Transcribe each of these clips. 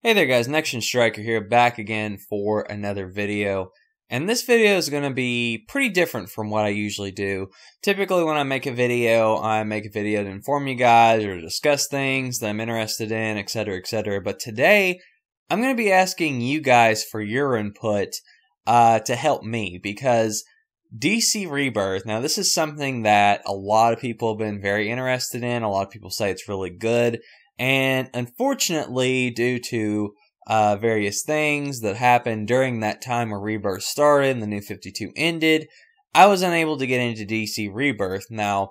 Hey there guys, Next-Gen Striker here, back again for another video. And this video is going to be pretty different from what I usually do. Typically when I make a video to inform you guys or discuss things that I'm interested in, etc, etc. But today, I'm going to be asking you guys for your input to help me, because DC Rebirth, now this is something that a lot of people have been very interested in. A lot of people say it's really good. And unfortunately, due to various things that happened during that time where Rebirth started and the New 52 ended, I was unable to get into DC Rebirth. Now,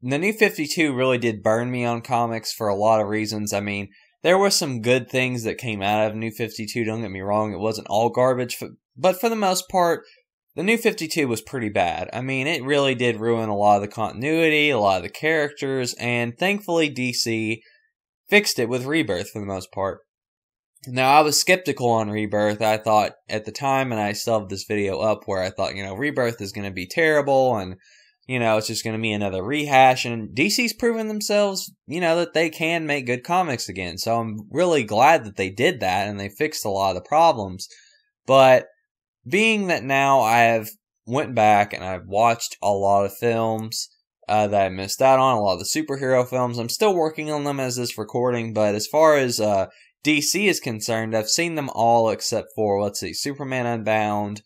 the New 52 really did burn me on comics for a lot of reasons. I mean, there were some good things that came out of New 52, don't get me wrong. It wasn't all garbage, but for the most part, the New 52 was pretty bad. I mean, it really did ruin a lot of the continuity, a lot of the characters, and thankfully DC fixed it with Rebirth for the most part. Now, I was skeptical on Rebirth. I thought at the time, and I still have this video up, where I thought, Rebirth is going to be terrible, and, it's just going to be another rehash, and DC's proven themselves, that they can make good comics again. So I'm really glad that they did that, and they fixed a lot of the problems. But being that now I have went back and I've watched a lot of films that I missed out on, a lot of the superhero films. I'm still working on them as this recording, but as far as DC is concerned, I've seen them all except for, Superman Unbound,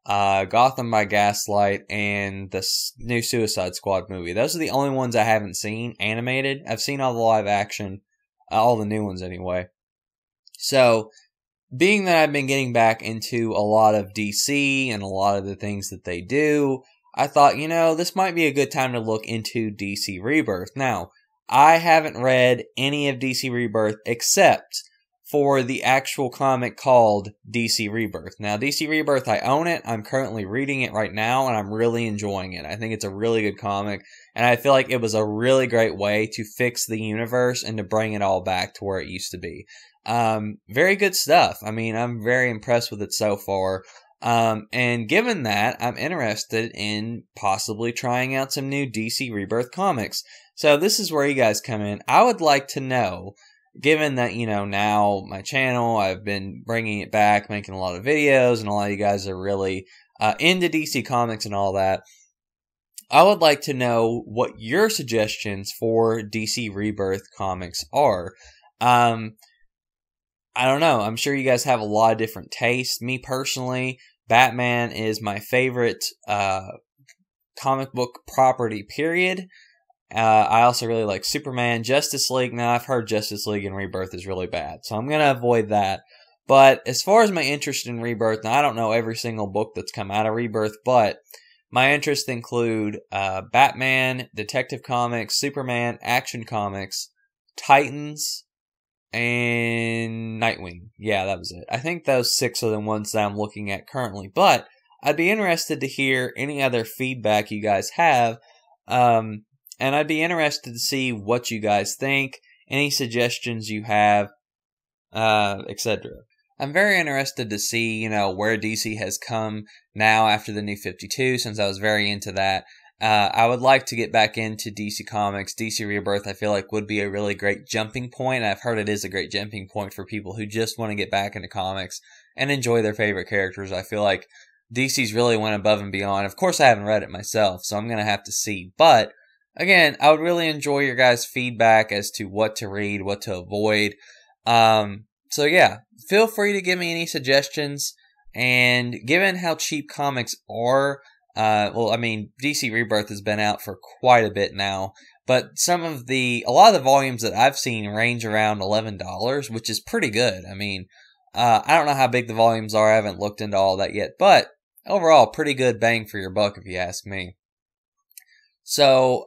Gotham by Gaslight, and the new Suicide Squad movie. Those are the only ones I haven't seen animated. I've seen all the live action, all the new ones anyway. So, being that I've been getting back into a lot of DC and a lot of the things that they do, I thought, this might be a good time to look into DC Rebirth. Now, I haven't read any of DC Rebirth except for the actual comic called DC Rebirth. Now, DC Rebirth, I own it. I'm currently reading it right now, and I'm really enjoying it. I think it's a really good comic, and I feel like it was a really great way to fix the universe and to bring it all back to where it used to be. Very good stuff. I mean, I'm very impressed with it so far. And given that, I'm interested in possibly trying out some new DC Rebirth comics. So this is where you guys come in. I would like to know, given that, now my channel, I've been bringing it back, making a lot of videos, and a lot of you guys are really into DC Comics and all that, I would like to know what your suggestions for DC Rebirth comics are. I don't know. I'm sure you guys have a lot of different tastes. Me personally, Batman is my favorite comic book property, period. I also really like Superman, Justice League. Now, I've heard Justice League and Rebirth is really bad, so I'm going to avoid that. But as far as my interest in Rebirth, now I don't know every single book that's come out of Rebirth, but my interests include Batman, Detective Comics, Superman, Action Comics, Titans, and Nightwing. Yeah, that was it. I think those 6 are the ones that I'm looking at currently. But I'd be interested to hear any other feedback you guys have. And I'd be interested to see what you guys think, any suggestions you have, etc. I'm very interested to see, where DC has come now after the New 52, since I was very into that. I would like to get back into DC Comics. DC Rebirth, I feel like, would be a really great jumping point. I've heard it is a great jumping point for people who just want to get back into comics and enjoy their favorite characters. I feel like DC's really went above and beyond. Of course, I haven't read it myself, so I'm going to have to see. But, again, I would really enjoy your guys' feedback as to what to read, what to avoid. So, yeah, feel free to give me any suggestions. And given how cheap comics are, DC Rebirth has been out for quite a bit now, but a lot of the volumes that I've seen range around $11, which is pretty good. I mean, I don't know how big the volumes are. I haven't looked into all that yet, but overall, pretty good bang for your buck if you ask me. So,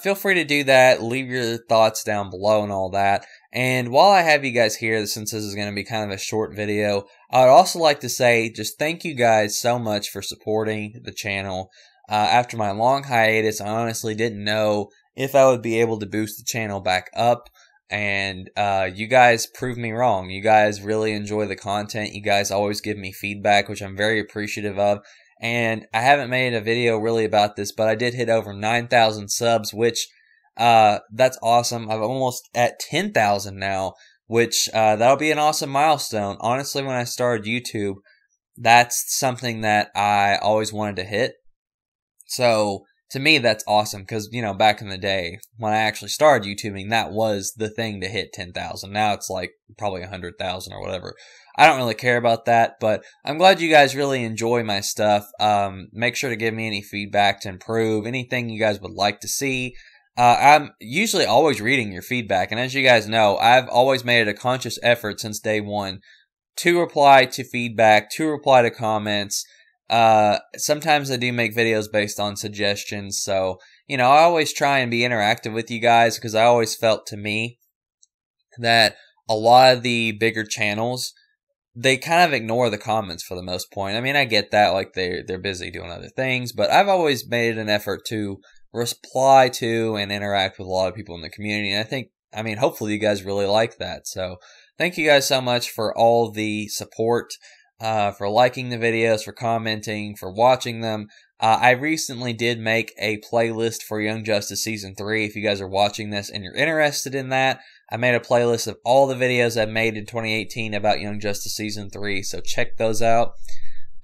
feel free to do that. Leave your thoughts down below and all that. And while I have you guys here, since this is going to be kind of a short video, I would also like to say just thank you guys so much for supporting the channel. After my long hiatus, I honestly didn't know if I would be able to boost the channel back up. And you guys proved me wrong. You guys really enjoy the content. You guys always give me feedback, which I'm very appreciative of. And I haven't made a video really about this, but I did hit over 9,000 subs, which that's awesome. I'm almost at 10,000 now, which that'll be an awesome milestone. Honestly, when I started YouTube, that's something that I always wanted to hit. So to me, that's awesome because, you know, back in the day when I actually started YouTubing, that was the thing to hit 10,000. Now it's like probably 100,000 or whatever. I don't really care about that, but I'm glad you guys really enjoy my stuff. Make sure to give me any feedback to improve, anything you guys would like to see. I'm usually always reading your feedback, and as you guys know, I've always made it a conscious effort since day one to reply to feedback, to reply to comments. Sometimes I do make videos based on suggestions, so, you know, I always try and be interactive with you guys because I always felt to me that a lot of the bigger channels, they kind of ignore the comments for the most point. I mean, I get that, like, they're busy doing other things, but I've always made an effort to reply to and interact with a lot of people in the community, and I mean, hopefully you guys really like that. So thank you guys so much for all the support, for liking the videos, for commenting, for watching them. I recently did make a playlist for Young Justice Season 3. If you guys are watching this and you're interested in that, I made a playlist of all the videos I made in 2018 about Young Justice Season 3, so check those out.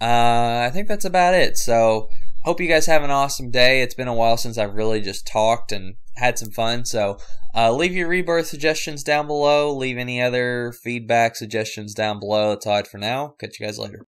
I think that's about it. So hope you guys have an awesome day. It's been a while since I've really just talked and had some fun. So leave your rebirth suggestions down below. Leave any other feedback suggestions down below. That's all right for now. Catch you guys later.